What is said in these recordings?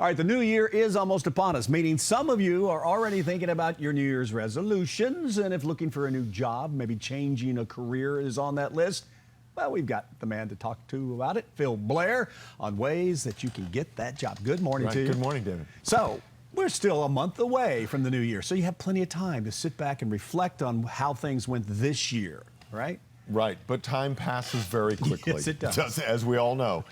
All right, the new year is almost upon us, meaning some of you are already thinking about your New Year's resolutions. And if looking for a new job, maybe changing a career is on that list, well, we've got the man to talk to about it, Phil Blair, on ways that you can get that job. Good morning to you. Good morning, David. So, we're still a month away from the new year, so you have plenty of time to sit back and reflect on how things went this year, right? Right, but time passes very quickly. Yes, it does. As we all know.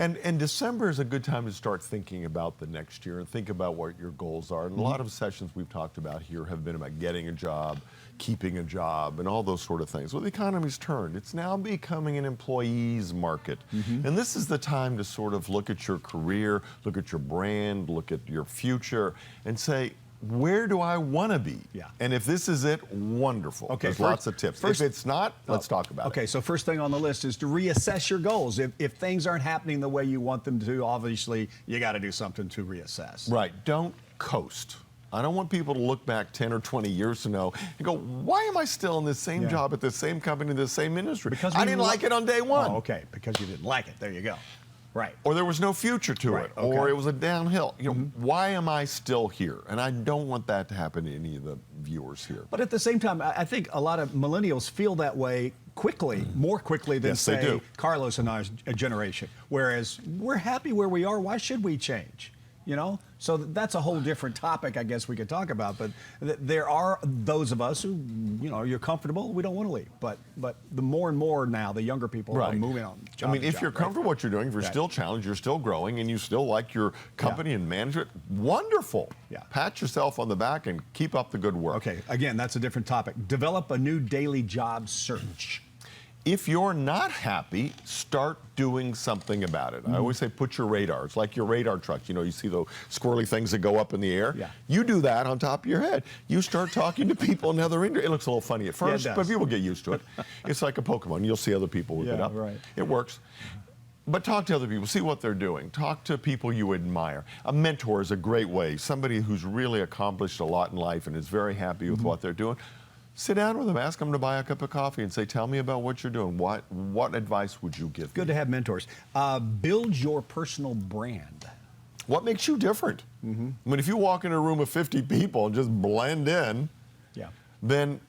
And December is a good time to start thinking about the next year and think about what your goals are. And a lot of sessions we've talked about here have been about getting a job, keeping a job, and all those sort of things. Well, the economy's turned. It's now becoming an employee's market. And this is the time to sort of look at your career, look at your brand, look at your future, and say, where do I want to be? Yeah. And if this is it, wonderful. Okay, There's lots of tips. If it's not, let's talk about it. Okay, so first thing on the list is to reassess your goals. If things aren't happening the way you want them to, obviously, you got to do something to reassess. Right. Don't coast. I don't want people to look back 10 or 20 years from now and go, why am I still in this same job at the same company, the same industry? Because I didn't like it on day one. Oh, okay, because you didn't like it. There you go. Right. Or there was no future to Right, it, okay. or it was a downhill. You know, why am I still here? And I don't want that to happen to any of the viewers here. But at the same time, I think a lot of millennials feel that way quickly, more quickly than, Yes, they say, do. Carlos and our generation. Whereas we're happy where we are. Why should we change? You know? So that's a whole different topic, I guess we could talk about. But there are those of us who, you know, you're comfortable, we don't want to leave. But the more and more now, the younger people are moving on. I mean, if you're comfortable with what you're doing, if you're still challenged, you're still growing, and you still like your company and management, wonderful. Yeah. Pat yourself on the back and keep up the good work. Okay, again, that's a different topic. Develop a new daily job search. If you're not happy, start doing something about it. I always say put your radar. It's like your radar trucks. You know, you see those squirrely things that go up in the air? Yeah. You do that on top of your head. You start talking to people in other industries. It looks a little funny at first, it does. but people get used to it. It's like a Pokemon. You'll see other people whip it up. Right. It works. But talk to other people, see what they're doing. Talk to people you admire. A mentor is a great way. Somebody who's really accomplished a lot in life and is very happy with what they're doing. Sit down with them, ask them to buy a cup of coffee and say, tell me about what you're doing. What advice would you give me? Good to have mentors. Build your personal brand. What makes you different? I mean, if you walk in a room of 50 people and just blend in, then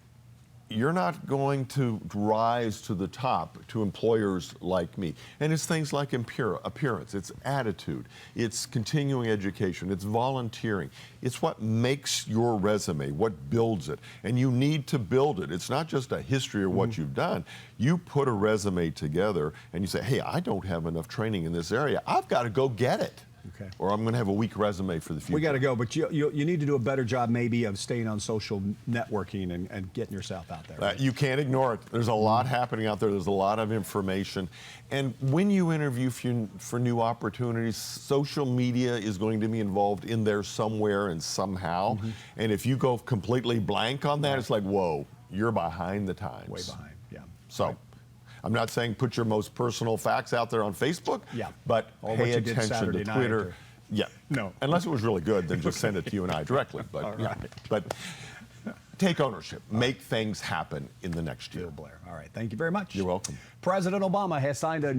you're not going to rise to the top to employers like me. And it's things like appearance, it's attitude, it's continuing education, it's volunteering. It's what makes your resume, what builds it. And you need to build it. It's not just a history of what you've done. You put a resume together and you say, hey, I don't have enough training in this area. I've got to go get it. Okay. Or I'm going to have a weak resume for the future. We got to go, but you need to do a better job maybe of staying on social networking and getting yourself out there. Right? You can't ignore it. There's a lot happening out there. There's a lot of information. And when you interview for new opportunities, social media is going to be involved in there somewhere and somehow. And if you go completely blank on that, it's like, whoa, you're behind the times. Way behind, yeah. So. Right. I'm not saying put your most personal facts out there on Facebook, but or pay what you did attention Saturday to Twitter. night Yeah. No. Unless it was really good, then just send it to you and I directly. But, All right. But take ownership. Make things happen in the next year. Phil Blair. All right. Thank you very much. You're welcome. President Obama has signed a